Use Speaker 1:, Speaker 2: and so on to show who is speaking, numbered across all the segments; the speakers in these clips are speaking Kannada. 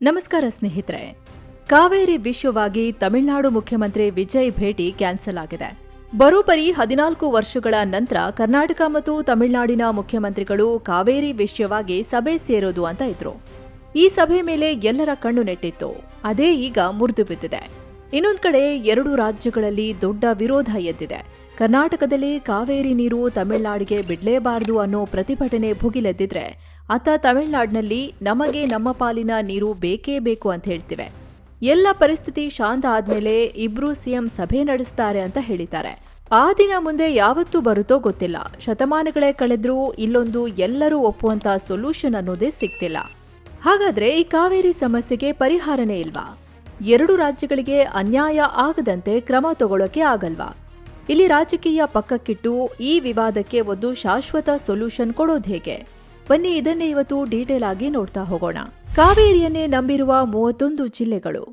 Speaker 1: ನಮಸ್ಕಾರ ಸ್ನೇಹಿತರೆ. ಕಾವೇರಿ ವಿಷಯವಾಗಿ ತಮಿಳುನಾಡು ಮುಖ್ಯಮಂತ್ರಿ ವಿಜಯ್ ಭೇಟಿ ಕ್ಯಾನ್ಸಲ್ ಆಗಿದೆ. ಬರೋಬ್ಬರಿ 14 ವರ್ಷಗಳ ನಂತರ ಕರ್ನಾಟಕ ಮತ್ತು ತಮಿಳುನಾಡಿನ ಮುಖ್ಯಮಂತ್ರಿಗಳು ಕಾವೇರಿ ವಿಷಯವಾಗಿ ಸಭೆ ಸೇರೋದು ಅಂತ ಇದ್ರು. ಈ ಸಭೆ ಮೇಲೆ ಎಲ್ಲರ ಕಣ್ಣು ನೆಟ್ಟಿತ್ತು. ಅದೇ ಈಗ ಮುರಿದು ಬಿದ್ದಿದೆ. ಇನ್ನೊಂದ್ ಕಡೆ ಎರಡು ರಾಜ್ಯಗಳಲ್ಲಿ ದೊಡ್ಡ ವಿರೋಧ ಎದ್ದಿದೆ. ಕರ್ನಾಟಕದಲ್ಲಿ ಕಾವೇರಿ ನೀರು ತಮಿಳುನಾಡಿಗೆ ಬಿಡ್ಲೇಬಾರದು ಅನ್ನೋ ಪ್ರತಿಭಟನೆ ಭುಗಿಲೆದ್ದಿದ್ರೆ, ಅತ್ತ ತಮಿಳುನಾಡಿನಲ್ಲಿ ನಮಗೆ ನಮ್ಮ ಪಾಲಿನ ನೀರು ಬೇಕೇ ಬೇಕು ಅಂತ ಹೇಳ್ತಿವೆ. ಎಲ್ಲ ಪರಿಸ್ಥಿತಿ ಶಾಂತ ಆದ್ಮೇಲೆ ಇಬ್ರು ಸಿಎಂ ಸಭೆ ನಡೆಸ್ತಾರೆ ಅಂತ ಹೇಳಿದ್ದಾರೆ. ಆ ದಿನ ಮುಂದೆ ಯಾವತ್ತೂ ಬರುತ್ತೋ ಗೊತ್ತಿಲ್ಲ. ಶತಮಾನಗಳೇ ಕಳೆದ್ರೂ ಇಲ್ಲೊಂದು ಎಲ್ಲರೂ ಒಪ್ಪುವಂತ ಸೊಲ್ಯೂಷನ್ ಅನ್ನೋದೇ ಸಿಗ್ತಿಲ್ಲ. ಹಾಗಾದ್ರೆ ಈ ಕಾವೇರಿ ಸಮಸ್ಯೆಗೆ ಪರಿಹಾರನೇ ಇಲ್ವಾ? ಎರಡು ರಾಜ್ಯಗಳಿಗೆ ಅನ್ಯಾಯ ಆಗದಂತೆ ಕ್ರಮ ತಗೊಳ್ಳೋಕೆ ಆಗಲ್ವಾ? ಇಲ್ಲಿ ರಾಜಕೀಯ ಪಕ್ಕಕ್ಕಿಟ್ಟು ಈ ವಿವಾದಕ್ಕೆ ಒಂದು ಶಾಶ್ವತ ಸೊಲ್ಯೂಷನ್ ಕೊಡೋದು ಹೇಗೆ? ಬನ್ನಿ ಇದನ್ನೇ ಇವತ್ತು ಡೀಟೇಲ್ ಆಗಿ ನೋಡ್ತಾ ಹೋಗೋಣ. ಕಾವೇರಿಯನ್ನೇ ನಂಬಿರುವ 31 ಜಿಲ್ಲೆಗಳು.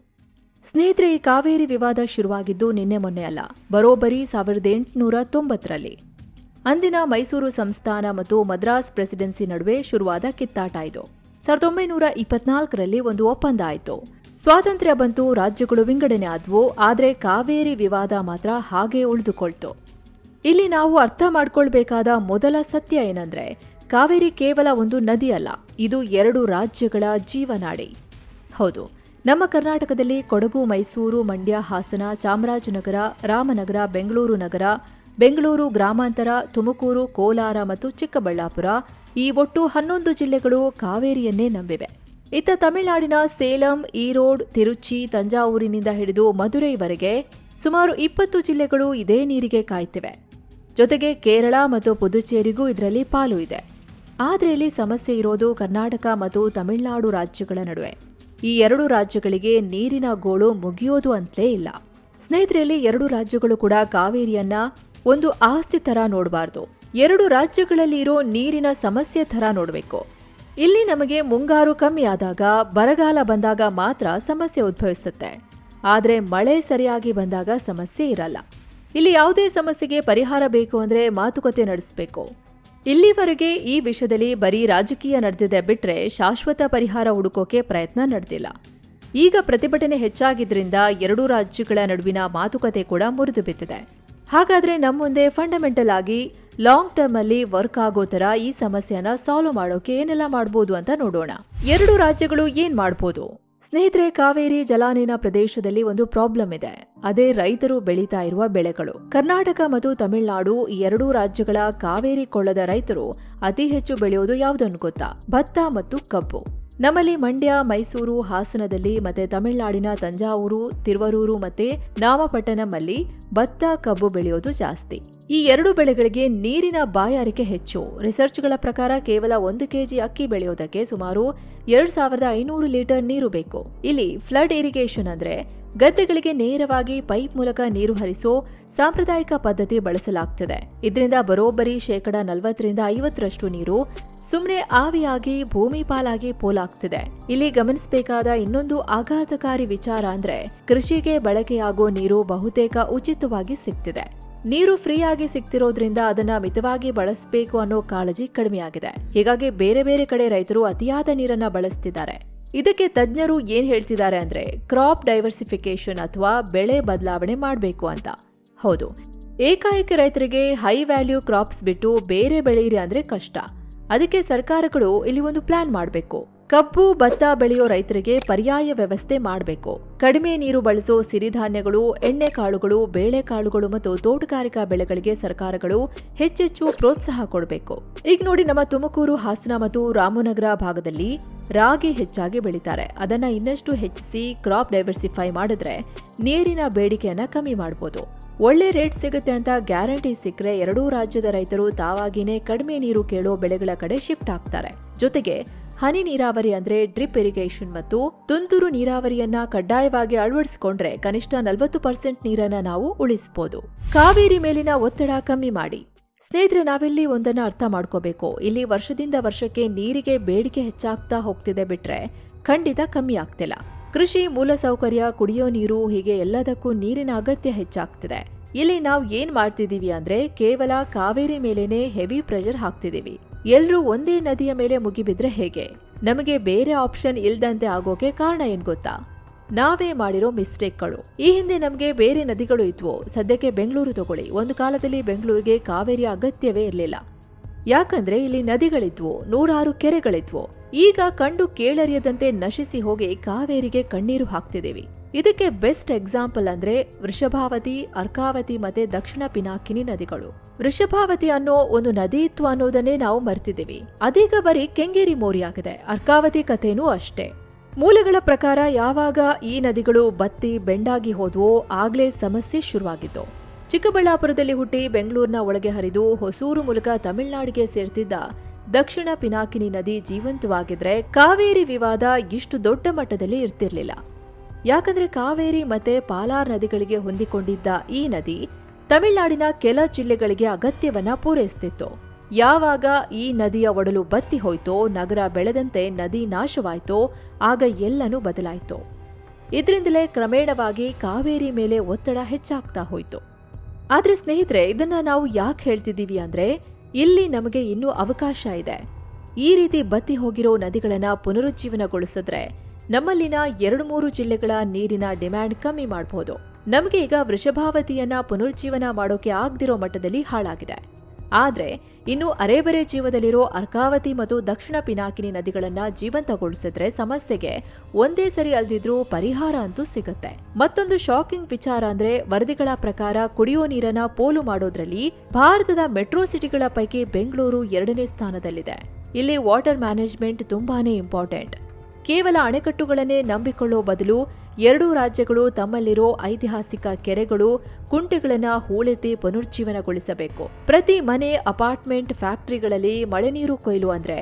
Speaker 1: ಸ್ನೇಹಿತರೆ, ಈ ಕಾವೇರಿ ವಿವಾದ ಶುರುವಾಗಿದ್ದು ನಿನ್ನೆ ಮೊನ್ನೆ ಅಲ್ಲ, ಬರೋಬ್ಬರಿ 1890ರಲ್ಲಿ. ಅಂದಿನ ಮೈಸೂರು ಸಂಸ್ಥಾನ ಮತ್ತು ಮದ್ರಾಸ್ ಪ್ರೆಸಿಡೆನ್ಸಿ ನಡುವೆ ಶುರುವಾದ ಕಿತ್ತಾಟ ಇದು. 1924ರಲ್ಲಿ ಒಂದು ಒಪ್ಪಂದ ಆಯಿತು. ಸ್ವಾತಂತ್ರ್ಯ ಬಂತು, ರಾಜ್ಯಗಳು ವಿಂಗಡಣೆ ಆದ್ವು. ಆದರೆ ಕಾವೇರಿ ವಿವಾದ ಮಾತ್ರ ಹಾಗೆ ಉಳಿದುಕೊಳ್ತು. ಇಲ್ಲಿ ನಾವು ಅರ್ಥ ಮಾಡ್ಕೊಳ್ಬೇಕಾದ ಮೊದಲ ಸತ್ಯ ಏನಂದ್ರೆ, ಕಾವೇರಿ ಕೇವಲ ಒಂದು ನದಿ ಅಲ್ಲ, ಇದು ಎರಡು ರಾಜ್ಯಗಳ ಜೀವನಾಡಿ. ಹೌದು, ನಮ್ಮ ಕರ್ನಾಟಕದಲ್ಲಿ ಕೊಡಗು, ಮೈಸೂರು, ಮಂಡ್ಯ, ಹಾಸನ, ಚಾಮರಾಜನಗರ, ರಾಮನಗರ, ಬೆಂಗಳೂರು ನಗರ, ಬೆಂಗಳೂರು ಗ್ರಾಮಾಂತರ, ತುಮಕೂರು, ಕೋಲಾರ ಮತ್ತು ಚಿಕ್ಕಬಳ್ಳಾಪುರ, ಈ ಒಟ್ಟು 11 ಜಿಲ್ಲೆಗಳು ಕಾವೇರಿಯನ್ನೇ ನಂಬಿವೆ. ಇತ್ತ ತಮಿಳುನಾಡಿನ ಸೇಲಂ, ಈರೋಡ್, ತಿರುಚಿ, ತಂಜಾವೂರಿನಿಂದ ಹಿಡಿದು ಮದುರೈವರೆಗೆ ಸುಮಾರು 20 ಜಿಲ್ಲೆಗಳು ಇದೇ ನೀರಿಗೆ ಕಾಯ್ತಿವೆ. ಜೊತೆಗೆ ಕೇರಳ ಮತ್ತು ಪುದುಚೇರಿಗೂ ಇದರಲ್ಲಿ ಪಾಲು ಇದೆ. ಆದರೆ ಇಲ್ಲಿ ಸಮಸ್ಯೆ ಇರೋದು ಕರ್ನಾಟಕ ಮತ್ತು ತಮಿಳುನಾಡು ರಾಜ್ಯಗಳ ನಡುವೆ. ಈ ಎರಡು ರಾಜ್ಯಗಳಿಗೆ ನೀರಿನ ಗೋಳು ಮುಗಿಯೋದು ಅಂತಲೇ ಇಲ್ಲ. ಸ್ನೇಹಿತರಲ್ಲಿ, ಎರಡು ರಾಜ್ಯಗಳು ಕೂಡ ಕಾವೇರಿಯನ್ನ ಒಂದು ಆಸ್ತಿ ತರ ನೋಡಬಾರ್ದು. ಎರಡು ರಾಜ್ಯಗಳಲ್ಲಿ ಇರೋ ನೀರಿನ ಸಮಸ್ಯೆ ತರ ನೋಡಬೇಕು. ಇಲ್ಲಿ ನಮಗೆ ಮುಂಗಾರು ಕಮ್ಮಿ ಆದಾಗ, ಬರಗಾಲ ಬಂದಾಗ ಮಾತ್ರ ಸಮಸ್ಯೆ ಉದ್ಭವಿಸುತ್ತೆ. ಆದರೆ ಮಳೆ ಸರಿಯಾಗಿ ಬಂದಾಗ ಸಮಸ್ಯೆ ಇರಲ್ಲ. ಇಲ್ಲಿ ಯಾವುದೇ ಸಮಸ್ಯೆಗೆ ಪರಿಹಾರ ಬೇಕು ಅಂದ್ರೆ ಮಾತುಕತೆ ನಡೆಸಬೇಕು. ಇಲ್ಲಿವರೆಗೆ ಈ ವಿಷಯದಲ್ಲಿ ಬರೀ ರಾಜಕೀಯ ನಡೆದಿದೆ ಬಿಟ್ರೆ ಶಾಶ್ವತ ಪರಿಹಾರ ಹುಡುಕೋಕೆ ಪ್ರಯತ್ನ ನಡೆದಿಲ್ಲ. ಈಗ ಪ್ರತಿಭಟನೆ ಹೆಚ್ಚಾಗಿದ್ರಿಂದ ಎರಡೂ ರಾಜ್ಯಗಳ ನಡುವಿನ ಮಾತುಕತೆ ಕೂಡ ಮುರಿದು ಬಿದ್ದಿದೆ. ಹಾಗಾದ್ರೆ ನಮ್ಮ ಮುಂದೆ ಫಂಡಮೆಂಟಲ್ ಆಗಿ ಲಾಂಗ್ ಟರ್ಮ್ ಅಲ್ಲಿ ವರ್ಕ್ ಆಗೋ ತರ ಈ ಸಮಸ್ಯೆನ ಸಾಲ್ವ್ ಮಾಡೋಕೆ ಏನೆಲ್ಲ ಮಾಡಬಹುದು ಅಂತ ನೋಡೋಣ. ಎರಡು ರಾಜ್ಯಗಳು ಏನ್ ಮಾಡಬಹುದು? ಸ್ನೇಹಿತರೆ, ಕಾವೇರಿ ಜಲಾನಯನ ಪ್ರದೇಶದಲ್ಲಿ ಒಂದು ಪ್ರಾಬ್ಲಮ್ ಇದೆ. ಅದೇ ರೈತರು ಬೆಳೀತಾ ಇರುವ ಬೆಳೆಗಳು. ಕರ್ನಾಟಕ ಮತ್ತು ತಮಿಳುನಾಡು, ಈ ಎರಡೂ ರಾಜ್ಯಗಳ ಕಾವೇರಿ ಕೊಳ್ಳದ ರೈತರು ಅತಿ ಹೆಚ್ಚು ಬೆಳೆಯೋದು ಯಾವುದನ್ನು ಗೊತ್ತಾ? ಭತ್ತ ಮತ್ತು ಕಬ್ಬು. ನಮ್ಮಲ್ಲಿ ಮಂಡ್ಯ, ಮೈಸೂರು, ಹಾಸನದಲ್ಲಿ ಮತ್ತೆ ತಮಿಳುನಾಡಿನ ತಂಜಾವೂರು, ತಿರುವರೂರು ಮತ್ತೆ ನಾಮಪಟ್ಟಣಂನಲ್ಲಿ ಭತ್ತ, ಕಬ್ಬು ಬೆಳೆಯೋದು ಜಾಸ್ತಿ. ಈ ಎರಡು ಬೆಳೆಗಳಿಗೆ ನೀರಿನ ಬಾಯಾರಿಕೆ ಹೆಚ್ಚು. ರಿಸರ್ಚ್ಗಳ ಪ್ರಕಾರ ಕೇವಲ 1 ಕೆಜಿ ಅಕ್ಕಿ ಬೆಳೆಯೋದಕ್ಕೆ ಸುಮಾರು 2500 ಲೀಟರ್ ನೀರು ಬೇಕು. ಇಲ್ಲಿ ಫ್ಲಡ್ ಇರಿಗೇಷನ್ ಅಂದ್ರೆ ಗದ್ದೆಗಳಿಗೆ ನೇರವಾಗಿ ಪೈಪ್ ಮೂಲಕ ನೀರು ಹರಿಸೋ ಸಾಂಪ್ರದಾಯಿಕ ಪದ್ಧತಿ ಬಳಸಲಾಗ್ತಿದೆ. ಇದರಿಂದ ಬರೋಬ್ಬರಿ 40-50% ನೀರು ಸುಮ್ಮನೆ ಆವಿಯಾಗಿ ಭೂಮಿ ಪಾಲಾಗಿ ಪೋಲಾಗ್ತಿದೆ. ಇಲ್ಲಿ ಗಮನಿಸಬೇಕಾದ ಇನ್ನೊಂದು ಆಘಾತಕಾರಿ ವಿಚಾರ ಅಂದ್ರೆ, ಕೃಷಿಗೆ ಬಳಕೆಯಾಗೋ ನೀರು ಬಹುತೇಕ ಉಚಿತವಾಗಿ ಸಿಗ್ತಿದೆ. ನೀರು ಫ್ರೀಯಾಗಿ ಸಿಗ್ತಿರೋದ್ರಿಂದ ಅದನ್ನ ಮಿತವಾಗಿ ಬಳಸಬೇಕು ಅನ್ನೋ ಕಾಳಜಿ ಕಡಿಮೆಯಾಗಿದೆ. ಹೀಗಾಗಿ ಬೇರೆ ಬೇರೆ ಕಡೆ ರೈತರು ಅತಿಯಾದ ನೀರನ್ನ ಬಳಸ್ತಿದ್ದಾರೆ. ಇದಕ್ಕೆ ತಜ್ಞರು ಏನ್ ಹೇಳ್ತಿದ್ದಾರೆ ಅಂದ್ರೆ, ಕ್ರಾಪ್ ಡೈವರ್ಸಿಫಿಕೇಶನ್ ಅಥವಾ ಬೆಳೆ ಬದಲಾವಣೆ ಮಾಡಬೇಕು ಅಂತ. ಹೌದು, ಏಕಾಏಕಿ ರೈತರಿಗೆ ಹೈ ವ್ಯಾಲ್ಯೂ ಕ್ರಾಪ್ಸ್ ಬಿಟ್ಟು ಬೇರೆ ಬೆಳೆಯಿರಿ ಅಂದ್ರೆ ಕಷ್ಟ. ಅದಕ್ಕೆ ಸರ್ಕಾರಗಳು ಇಲ್ಲಿ ಒಂದು ಪ್ಲಾನ್ ಮಾಡಬೇಕು. ಕಬ್ಬು, ಭತ್ತ ಬೆಳೆಯೋ ರೈತರಿಗೆ ಪರ್ಯಾಯ ವ್ಯವಸ್ಥೆ ಮಾಡಬೇಕು. ಕಡಿಮೆ ನೀರು ಬಳಸೋ ಸಿರಿಧಾನ್ಯಗಳು, ಎಣ್ಣೆಕಾಳುಗಳು, ಬೇಳೆಕಾಳುಗಳು ಮತ್ತು ತೋಟಗಾರಿಕಾ ಬೆಳೆಗಳಿಗೆ ಸರ್ಕಾರಗಳು ಹೆಚ್ಚೆಚ್ಚು ಪ್ರೋತ್ಸಾಹ ಕೊಡಬೇಕು. ಈಗ ನೋಡಿ, ನಮ್ಮ ತುಮಕೂರು, ಹಾಸನ ಮತ್ತು ರಾಮನಗರ ಭಾಗದಲ್ಲಿ ರಾಗಿ ಹೆಚ್ಚಾಗಿ ಬೆಳೀತಾರೆ. ಅದನ್ನ ಇನ್ನಷ್ಟು ಹೆಚ್ಚಿಸಿ ಕ್ರಾಪ್ ಡೈವರ್ಸಿಫೈ ಮಾಡಿದ್ರೆ ನೀರಿನ ಬೇಡಿಕೆಯನ್ನ ಕಮ್ಮಿ ಮಾಡಬಹುದು. ಒಳ್ಳೆ ರೇಟ್ ಸಿಗುತ್ತೆ ಅಂತ ಗ್ಯಾರಂಟಿ ಸಿಕ್ಕರೆ ಎರಡೂ ರಾಜ್ಯದ ರೈತರು ತಾವಾಗಿನೇ ಕಡಿಮೆ ನೀರು ಕೇಳೋ ಬೆಳೆಗಳ ಕಡೆ ಶಿಫ್ಟ್ ಆಗ್ತಾರೆ. ಜೊತೆಗೆ ಹನಿ ನೀರಾವರಿ ಅಂದ್ರೆ ಡ್ರಿಪ್ ಇರಿಗೇಷನ್ ಮತ್ತು ತುಂತುರು ನೀರಾವರಿಯನ್ನ ಕಡ್ಡಾಯವಾಗಿ ಅಳವಡಿಸಿಕೊಂಡ್ರೆ ಕನಿಷ್ಠ 40% ನೀರನ್ನ ನಾವು ಉಳಿಸಬಹುದು. ಕಾವೇರಿ ಮೇಲಿನ ಒತ್ತಡ ಕಮ್ಮಿ ಮಾಡಿ. ಸ್ನೇಹಿತರೆ, ನಾವಿಲ್ಲಿ ಒಂದನ್ನ ಅರ್ಥ ಮಾಡ್ಕೋಬೇಕು. ಇಲ್ಲಿ ವರ್ಷದಿಂದ ವರ್ಷಕ್ಕೆ ನೀರಿಗೆ ಬೇಡಿಕೆ ಹೆಚ್ಚಾಗ್ತಾ ಹೋಗ್ತಿದೆ ಬಿಟ್ರೆ ಖಂಡಿತ ಕಮ್ಮಿ ಆಗ್ತಿಲ್ಲ. ಕೃಷಿ, ಮೂಲಸೌಕರ್ಯ, ಕುಡಿಯೋ ನೀರು, ಹೀಗೆ ಎಲ್ಲದಕ್ಕೂ ನೀರಿನ ಅಗತ್ಯ ಹೆಚ್ಚಾಗ್ತಿದೆ. ಇಲ್ಲಿ ನಾವು ಏನ್ ಮಾಡ್ತಿದೀವಿ ಅಂದ್ರೆ ಕೇವಲ ಕಾವೇರಿ ಮೇಲೇನೆ ಹೆವಿ ಪ್ರೆಷರ್ ಹಾಕ್ತಿದೀವಿ. ಎಲ್ರೂ ಒಂದೇ ನದಿಯ ಮೇಲೆ ಮುಗಿಬಿದ್ರೆ ಹೇಗೆ? ನಮಗೆ ಬೇರೆ ಆಪ್ಷನ್ ಇಲ್ದಂತೆ ಆಗೋಕೆ ಕಾರಣ ಏನ್ ಗೊತ್ತಾ? ನಾವೇ ಮಾಡಿರೋ ಮಿಸ್ಟೇಕ್ಗಳು. ಈ ಹಿಂದೆ ನಮಗೆ ಬೇರೆ ನದಿಗಳು ಇದ್ವು. ಸದ್ಯಕ್ಕೆ ಬೆಂಗಳೂರು ತಗೊಳ್ಳಿ. ಒಂದು ಕಾಲದಲ್ಲಿ ಬೆಂಗಳೂರಿಗೆ ಕಾವೇರಿಯ ಅಗತ್ಯವೇ ಇರಲಿಲ್ಲ. ಯಾಕಂದ್ರೆ ಇಲ್ಲಿ ನದಿಗಳಿದ್ವು, 100 ಕೆರೆಗಳಿದ್ವು. ಈಗ ಕಂಡು ಕೇಳರಿಯದಂತೆ ನಶಿಸಿ ಹೋಗಿ ಕಾವೇರಿಗೆ ಕಣ್ಣೀರು ಹಾಕ್ತಿದ್ದೀವಿ. ಇದಕ್ಕೆ ಬೆಸ್ಟ್ ಎಕ್ಸಾಂಪಲ್ ಅಂದ್ರೆ ವೃಷಭಾವತಿ, ಅರ್ಕಾವತಿ ಮತ್ತೆ ದಕ್ಷಿಣ ಪಿನಾಕಿನಿ ನದಿಗಳು. ವೃಷಭಾವತಿ ಅನ್ನೋ ಒಂದು ನದಿ ಇತ್ತು ಅನ್ನೋದನ್ನೇ ನಾವು ಮರ್ತಿದ್ದೀವಿ. ಅದೀಗ ಬರೀ ಕೆಂಗೇರಿ ಮೋರಿಯಾಗಿದೆ. ಅರ್ಕಾವತಿ ಕಥೆನೂ ಅಷ್ಟೇ. ಮೂಲಗಳ ಪ್ರಕಾರ ಯಾವಾಗ ಈ ನದಿಗಳು ಬತ್ತಿ ಬೆಂಡಾಗಿ ಹೋದ್ವೋ ಆಗ್ಲೇ ಸಮಸ್ಯೆ ಶುರುವಾಗಿತ್ತು. ಚಿಕ್ಕಬಳ್ಳಾಪುರದಲ್ಲಿ ಹುಟ್ಟಿ ಬೆಂಗಳೂರಿನ ಒಳಗೆ ಹರಿದು ಹೊಸೂರು ಮೂಲಕ ತಮಿಳುನಾಡಿಗೆ ಸೇರ್ತಿದ್ದ ದಕ್ಷಿಣ ಪಿನಾಕಿನಿ ನದಿ ಜೀವಂತವಾಗಿದ್ರೆ ಕಾವೇರಿ ವಿವಾದ ಇಷ್ಟು ದೊಡ್ಡ ಮಟ್ಟದಲ್ಲಿ ಇರ್ತಿರ್ಲಿಲ್ಲ. ಯಾಕಂದ್ರೆ ಕಾವೇರಿ ಮತ್ತೆ ಪಾಲಾರ್ ನದಿಗಳಿಗೆ ಹೊಂದಿಕೊಂಡಿದ್ದ ಈ ನದಿ ತಮಿಳುನಾಡಿನ ಕೆಲ ಜಿಲ್ಲೆಗಳಿಗೆ ಅಗತ್ಯವನ್ನ ಪೂರೈಸುತ್ತಿತ್ತು. ಯಾವಾಗ ಈ ನದಿಯ ಒಡಲು ಬತ್ತಿ ಹೋಯ್ತೋ, ನಗರ ಬೆಳೆದಂತೆ ನದಿ ನಾಶವಾಯ್ತೋ, ಆಗ ಎಲ್ಲನೂ ಬದಲಾಯಿತು. ಇದರಿಂದಲೇ ಕ್ರಮೇಣವಾಗಿ ಕಾವೇರಿ ಮೇಲೆ ಒತ್ತಡ ಹೆಚ್ಚಾಗ್ತಾ ಹೋಯ್ತು. ಆದ್ರೆ ಸ್ನೇಹಿತರೆ, ಇದನ್ನ ನಾವು ಯಾಕೆ ಹೇಳ್ತಿದ್ದೀವಿ ಅಂದ್ರೆ ಇಲ್ಲಿ ನಮಗೆ ಇನ್ನೂ ಅವಕಾಶ ಇದೆ. ಈ ರೀತಿ ಬತ್ತಿ ಹೋಗಿರೋ ನದಿಗಳನ್ನ ಪುನರುಜ್ಜೀವನಗೊಳಿಸಿದ್ರೆ ನಮ್ಮಲ್ಲಿನ 2-3 ಜಿಲ್ಲೆಗಳ ನೀರಿನ ಡಿಮ್ಯಾಂಡ್ ಕಮ್ಮಿ ಮಾಡಬಹುದು. ನಮಗೆ ಈಗ ವೃಷಭಾವತಿಯನ್ನ ಪುನರುಜ್ಜೀವನ ಮಾಡೋಕೆ ಆಗದಿರೋ ಮಟ್ಟದಲ್ಲಿ ಹಾಳಾಗಿದೆ. ಆದ್ರೆ ಇನ್ನು ಅರೆಬರೆ ಜೀವದಲ್ಲಿರೋ ಅರ್ಕಾವತಿ ಮತ್ತು ದಕ್ಷಿಣ ಪಿನಾಕಿನಿ ನದಿಗಳನ್ನ ಜೀವಂತಗೊಳಿಸಿದ್ರೆ ಸಮಸ್ಯೆಗೆ ಒಂದೇ ಸರಿ ಅಲ್ದಿದ್ರೂ ಪರಿಹಾರ ಅಂತೂ ಸಿಗುತ್ತೆ. ಮತ್ತೊಂದು ಶಾಕಿಂಗ್ ವಿಚಾರ ಅಂದ್ರೆ ವರದಿಗಳ ಪ್ರಕಾರ ಕುಡಿಯೋ ನೀರನ್ನ ಪೋಲು ಮಾಡೋದ್ರಲ್ಲಿ ಭಾರತದ ಮೆಟ್ರೋ ಸಿಟಿಗಳ ಪೈಕಿ ಬೆಂಗಳೂರು 2ನೇ ಸ್ಥಾನದಲ್ಲಿದೆ. ಇಲ್ಲಿ ವಾಟರ್ ಮ್ಯಾನೇಜ್ಮೆಂಟ್ ತುಂಬಾನೇ ಇಂಪಾರ್ಟೆಂಟ್. ಕೇವಲ ಅಣೆಕಟ್ಟುಗಳನ್ನೇ ನಂಬಿಕೊಳ್ಳೋ ಬದಲು 2 ರಾಜ್ಯಗಳು ತಮ್ಮಲ್ಲಿರೋ ಐತಿಹಾಸಿಕ ಕೆರೆಗಳು, ಕುಂಟೆಗಳನ್ನ ಹೂಳೆತ್ತಿ ಪುನರುಜ್ಜೀವನಗೊಳಿಸಬೇಕು. ಪ್ರತಿ ಮನೆ, ಅಪಾರ್ಟ್ಮೆಂಟ್, ಫ್ಯಾಕ್ಟರಿಗಳಲ್ಲಿ ಮಳೆ ನೀರು ಕೊಯ್ಲು ಅಂದ್ರೆ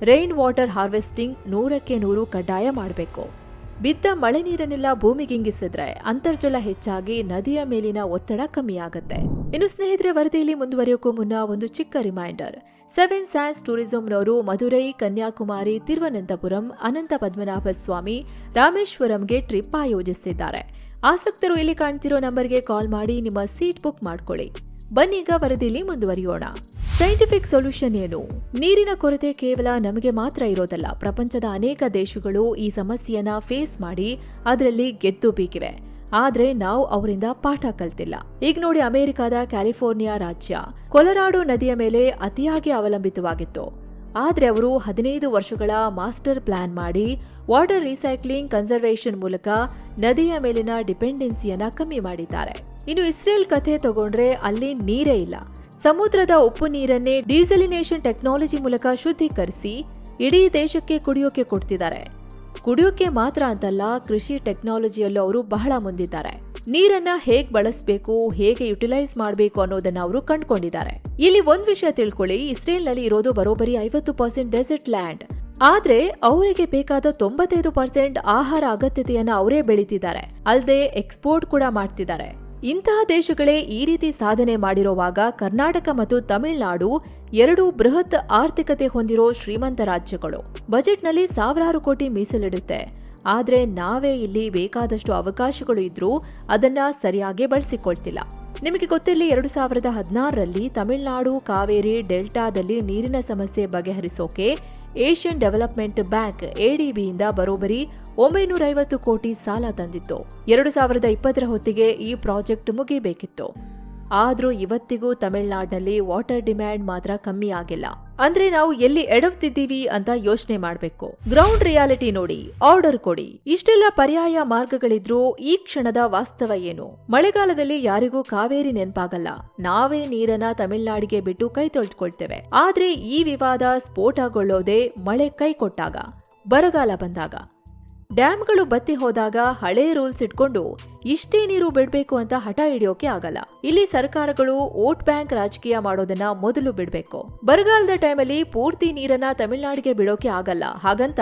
Speaker 1: ರೈನ್ ವಾಟರ್ ಹಾರ್ವೆಸ್ಟಿಂಗ್ 100ಕ್ಕೆ 100 ಕಡ್ಡಾಯ ಮಾಡಬೇಕು. ಬಿದ್ದ ಮಳೆ ನೀರನ್ನೆಲ್ಲ ಭೂಮಿಗಿಂಗಿಸಿದ್ರೆ ಅಂತರ್ಜಲ ಹೆಚ್ಚಾಗಿ ನದಿಯ ಮೇಲಿನ ಒತ್ತಡ ಕಮ್ಮಿಯಾಗತ್ತೆ. ಇನ್ನು ಸ್ನೇಹಿತರೆ, ವರದಿಯಲ್ಲಿ ಮುಂದುವರಿಯೋಕ್ಕೂ ಮುನ್ನ ಒಂದು ಚಿಕ್ಕ ರಿಮೈಂಡರ್. 7 ಸ್ಯಾಂಡ್ಸ್ ಟೂರಿಸಂನವರು ಮಧುರೈ, ಕನ್ಯಾಕುಮಾರಿ, ತಿರುವನಂತಪುರಂ, ಅನಂತ ಪದ್ಮನಾಭ ಸ್ವಾಮಿ, ರಾಮೇಶ್ವರಂಗೆ ಟ್ರಿಪ್ ಆಯೋಜಿಸಿದ್ದಾರೆ. ಆಸಕ್ತರು ಇಲ್ಲಿ ಕಾಣ್ತಿರೋ ನಂಬರ್ಗೆ ಕಾಲ್ ಮಾಡಿ ನಿಮ್ಮ ಸೀಟ್ ಬುಕ್ ಮಾಡ್ಕೊಳ್ಳಿ. ಬನ್ನೀಗ ವರದಿಯಲ್ಲಿ ಮುಂದುವರಿಯೋಣ. ಸೈಂಟಿಫಿಕ್ ಸೊಲ್ಯೂಷನ್ ಏನು? ನೀರಿನ ಕೊರತೆ ಕೇವಲ ನಮಗೆ ಮಾತ್ರ ಇರೋದಲ್ಲ. ಪ್ರಪಂಚದ ಅನೇಕ ದೇಶಗಳು ಈ ಸಮಸ್ಯೆಯನ್ನ ಫೇಸ್ ಮಾಡಿ ಅದರಲ್ಲಿ ಗೆದ್ದು ಬೀಗಿವೆ. ಆದ್ರೆ ನಾವು ಅವರಿಂದ ಪಾಠ ಕಲ್ತಿಲ್ಲ. ಈಗ ನೋಡಿ, ಅಮೆರಿಕದ ಕ್ಯಾಲಿಫೋರ್ನಿಯಾ ರಾಜ್ಯ ಕೊಲರಾಡೋ ನದಿಯ ಮೇಲೆ ಅತಿಯಾಗಿ ಅವಲಂಬಿತವಾಗಿತ್ತು. ಆದ್ರೆ ಅವರು 15 ವರ್ಷಗಳ ಮಾಸ್ಟರ್ ಪ್ಲಾನ್ ಮಾಡಿ ವಾಟರ್ ರೀಸೈಕ್ಲಿಂಗ್, ಕನ್ಸರ್ವೇಷನ್ ಮೂಲಕ ನದಿಯ ಮೇಲಿನ ಡಿಪೆಂಡೆನ್ಸಿಯನ್ನ ಕಮ್ಮಿ ಮಾಡಿದ್ದಾರೆ. ಇನ್ನು ಇಸ್ರೇಲ್ ಕಥೆ ತಗೊಂಡ್ರೆ ಅಲ್ಲಿ ನೀರೇ ಇಲ್ಲ. ಸಮುದ್ರದ ಉಪ್ಪು ನೀರನ್ನೇ ಡೀಸಲಿನೇಷನ್ ಟೆಕ್ನಾಲಜಿ ಮೂಲಕ ಶುದ್ಧೀಕರಿಸಿ ಇಡೀ ದೇಶಕ್ಕೆ ಕುಡಿಯೋಕೆ ಕೊಡ್ತಿದ್ದಾರೆ. ಕುಡಿಯೋಕೆ ಮಾತ್ರ ಅಂತಲ್ಲ, ಕೃಷಿ ಟೆಕ್ನಾಲಜಿಯಲ್ಲೂ ಅವರು ಬಹಳ ಮುಂದಿದ್ದಾರೆ. ನೀರನ್ನ ಹೇಗ್ ಬಳಸಬೇಕು, ಹೇಗೆ ಯುಟಿಲೈಸ್ ಮಾಡಬೇಕು ಅನ್ನೋದನ್ನ ಅವರು ಕಂಡುಕೊಂಡಿದ್ದಾರೆ. ಇಲ್ಲಿ ಒಂದ್ ವಿಷಯ ತಿಳ್ಕೊಳ್ಳಿ, ಇಸ್ರೇಲ್ನಲ್ಲಿ ಇರೋದು ಬರೋಬ್ಬರಿ 50% ಡೆಸರ್ಟ್ ಲ್ಯಾಂಡ್. ಆದ್ರೆ ಅವರಿಗೆ ಬೇಕಾದ 95% ಆಹಾರ ಅಗತ್ಯತೆಯನ್ನ ಅವರೇ ಬೆಳೀತಿದ್ದಾರೆ. ಅಲ್ಲದೆ ಎಕ್ಸ್ಪೋರ್ಟ್ ಕೂಡ ಮಾಡ್ತಿದ್ದಾರೆ. ಇಂತಹ ದೇಶಗಳೇ ಈ ರೀತಿ ಸಾಧನೆ ಮಾಡಿರುವಾಗ ಕರ್ನಾಟಕ ಮತ್ತು ತಮಿಳುನಾಡು 2 ಬೃಹತ್ ಆರ್ಥಿಕತೆ ಹೊಂದಿರೋ ಶ್ರೀಮಂತ ರಾಜ್ಯಗಳು ಬಜೆಟ್ನಲ್ಲಿ ಸಾವಿರಾರು ಕೋಟಿ ಮೀಸಲಿಡುತ್ತೆ. ಆದ್ರೆ ನಾವೇ ಇಲ್ಲಿ ಬೇಕಾದಷ್ಟು ಅವಕಾಶಗಳು ಇದ್ರೂ ಅದನ್ನ ಸರಿಯಾಗಿ ಬಳಸಿಕೊಳ್ತಿಲ್ಲ. ನಿಮಗೆ ಗೊತ್ತಿರಲಿ, 2016ರಲ್ಲಿ ತಮಿಳುನಾಡು ಕಾವೇರಿ ಡೆಲ್ಟಾದಲ್ಲಿ ನೀರಿನ ಸಮಸ್ಯೆ ಬಗೆಹರಿಸೋಕೆ ಏಷ್ಯನ್ ಡೆವಲಪ್ಮೆಂಟ್ ಬ್ಯಾಂಕ್ ADBಯಿಂದ ಬರೋಬ್ಬರಿ 950 ಕೋಟಿ ಸಾಲ ತಂದಿತ್ತು. 2020ರ ಹೊತ್ತಿಗೆ ಈ ಪ್ರಾಜೆಕ್ಟ್ ಮುಗಿಬೇಕಿತ್ತು. ಆದ್ರೂ ಇವತ್ತಿಗೂ ತಮಿಳುನಾಡಿನಲ್ಲಿ ವಾಟರ್ ಡಿಮ್ಯಾಂಡ್ ಮಾತ್ರ ಕಮ್ಮಿ ಆಗಿಲ್ಲ. ಅಂದ್ರೆ ನಾವು ಎಲ್ಲಿ ಎಡವ್ತಿದ್ದೀವಿ ಅಂತ ಯೋಚನೆ ಮಾಡ್ಬೇಕು. ಗ್ರೌಂಡ್ ರಿಯಾಲಿಟಿ ನೋಡಿ, ಆರ್ಡರ್ ಕೊಡಿ. ಇಷ್ಟೆಲ್ಲ ಪರ್ಯಾಯ ಮಾರ್ಗಗಳಿದ್ರೂ ಈ ಕ್ಷಣದ ವಾಸ್ತವ ಏನು? ಮಳೆಗಾಲದಲ್ಲಿ ಯಾರಿಗೂ ಕಾವೇರಿ ನೆನಪಾಗಲ್ಲ. ನಾವೇ ನೀರನ್ನ ತಮಿಳುನಾಡಿಗೆ ಬಿಟ್ಟು ಕೈ ತೊಳೆದುಕೊಳ್ತೇವೆ. ಆದ್ರೆ ಈ ವಿವಾದ ಸ್ಫೋಟಗೊಳ್ಳೋದೇ ಮಳೆ ಕೈ ಕೊಟ್ಟಾಗ, ಬರಗಾಲ ಬಂದಾಗ. ಡ್ಯಾಮ್ಗಳು ಬತ್ತಿ ಹೋದಾಗ ಹಳೆ ರೂಲ್ಸ್ ಇಟ್ಕೊಂಡು ಇಷ್ಟೇ ನೀರು ಬಿಡ್ಬೇಕು ಅಂತ ಹಠ ಹಿಡಿಯೋಕೆ ಆಗಲ್ಲ. ಇಲ್ಲಿ ಸರ್ಕಾರಗಳು ವೋಟ್ ಬ್ಯಾಂಕ್ ರಾಜಕೀಯ ಮಾಡೋದನ್ನ ಮೊದಲು ಬಿಡ್ಬೇಕು. ಬರಗಾಲದ ಟೈಮಲ್ಲಿ ಪೂರ್ತಿ ನೀರನ್ನ ತಮಿಳುನಾಡಿಗೆ ಬಿಡೋಕೆ ಆಗಲ್ಲ. ಹಾಗಂತ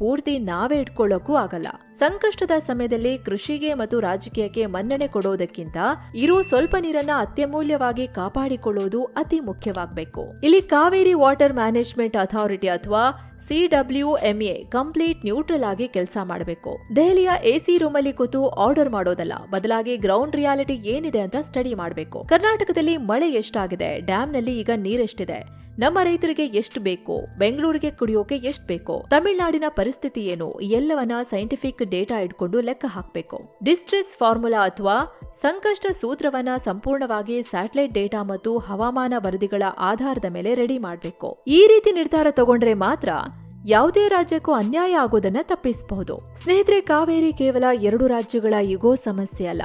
Speaker 1: ಪೂರ್ತಿ ನಾವೇ ಇಟ್ಕೊಳ್ಳೋಕ್ಕೂ ಆಗಲ್ಲ. ಸಂಕಷ್ಟದ ಸಮಯದಲ್ಲಿ ಕೃಷಿಗೆ ಮತ್ತು ರಾಜಕೀಯಕ್ಕೆ ಮನ್ನಣೆ ಕೊಡೋದಕ್ಕಿಂತ ಇರೋ ಸ್ವಲ್ಪ ನೀರನ್ನ ಅತ್ಯಮೂಲ್ಯವಾಗಿ ಕಾಪಾಡಿಕೊಳ್ಳೋದು ಅತಿ ಮುಖ್ಯವಾಗಬೇಕು. ಇಲ್ಲಿ ಕಾವೇರಿ ವಾಟರ್ ಮ್ಯಾನೇಜ್ಮೆಂಟ್ ಅಥಾರಿಟಿ ಅಥವಾ CWMA ಕಂಪ್ಲೀಟ್ ನ್ಯೂಟ್ರಲ್ ಆಗಿ ಕೆಲಸ ಮಾಡಬೇಕು. ದೆಹಲಿಯ AC ರೂಮಲ್ಲಿ ಕೂತು ಆರ್ಡರ್ ಮಾಡೋದಲ್ಲ, ಬದಲಾಗಿ ಗ್ರೌಂಡ್ ರಿಯಾಲಿಟಿ ಏನಿದೆ ಅಂತ ಸ್ಟಡಿ ಮಾಡಬೇಕು. ಕರ್ನಾಟಕದಲ್ಲಿ ಮಳೆ ಎಷ್ಟಾಗಿದೆ, ಡ್ಯಾಮ್ನಲ್ಲಿ ಈಗ ನೀರೆಷ್ಟಿದೆ, ನಮ್ಮ ರೈತರಿಗೆ ಎಷ್ಟು ಬೇಕು, ಬೆಂಗಳೂರಿಗೆ ಕುಡಿಯೋಕೆ ಎಷ್ಟು ಬೇಕು, ತಮಿಳುನಾಡಿನ ಪರಿಸ್ಥಿತಿ ಏನು, ಎಲ್ಲವನ್ನ ಸೈಂಟಿಫಿಕ್ ಡೇಟಾ ಇಟ್ಕೊಂಡು ಲೆಕ್ಕ ಹಾಕಬೇಕು. ಡಿಸ್ಟ್ರೆಸ್ ಫಾರ್ಮುಲಾ ಅಥವಾ ಸಂಕಷ್ಟ ಸೂತ್ರವನ್ನ ಸಂಪೂರ್ಣವಾಗಿ ಸ್ಯಾಟಲೈಟ್ ಡೇಟಾ ಮತ್ತು ಹವಾಮಾನ ವರದಿಗಳ ಆಧಾರದ ಮೇಲೆ ರೆಡಿ ಮಾಡಬೇಕು. ಈ ರೀತಿ ನಿರ್ಧಾರ ತಗೊಂಡ್ರೆ ಮಾತ್ರ ಯಾವುದೇ ರಾಜ್ಯಕ್ಕೂ ಅನ್ಯಾಯ ಆಗೋದನ್ನ ತಪ್ಪಿಸಬಹುದು. ಸ್ನೇಹಿತರೆ, ಕಾವೇರಿ ಕೇವಲ 2 ರಾಜ್ಯಗಳ ಈಗೋ ಸಮಸ್ಯೆ ಅಲ್ಲ.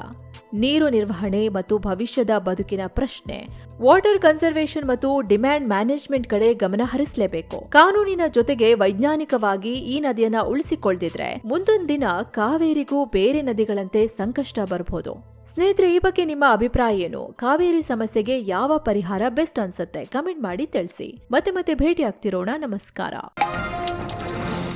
Speaker 1: ನೀರು ನಿರ್ವಹಣೆ ಮತ್ತು ಭವಿಷ್ಯದ ಬದುಕಿನ ಪ್ರಶ್ನೆ. ವಾಟರ್ ಕನ್ಸರ್ವೇಷನ್ ಮತ್ತು ಡಿಮ್ಯಾಂಡ್ ಮ್ಯಾನೇಜ್ಮೆಂಟ್ ಕಡೆ ಗಮನ ಹರಿಸಲೇಬೇಕು. ಕಾನೂನಿನ ಜೊತೆಗೆ ವೈಜ್ಞಾನಿಕವಾಗಿ ಈ ನದಿಯನ್ನ ಉಳಿಸಿಕೊಳ್ಳದಿದ್ರೆ ಮುಂದೊಂದು ದಿನ ಕಾವೇರಿಗೂ ಬೇರೆ ನದಿಗಳಂತೆ ಸಂಕಷ್ಟ ಬರಬಹುದು. ಸ್ನೇಹಿತರೆ, ಈ ಬಗ್ಗೆ ನಿಮ್ಮ ಅಭಿಪ್ರಾಯ ಏನು? ಕಾವೇರಿ ಸಮಸ್ಯೆಗೆ ಯಾವ ಪರಿಹಾರ ಬೆಸ್ಟ್ ಅನ್ಸುತ್ತೆ? ಕಮೆಂಟ್ ಮಾಡಿ ತಿಳಿಸಿ. ಮತ್ತೆ ಭೇಟಿ ಆಗ್ತಿರೋಣ. ನಮಸ್ಕಾರ.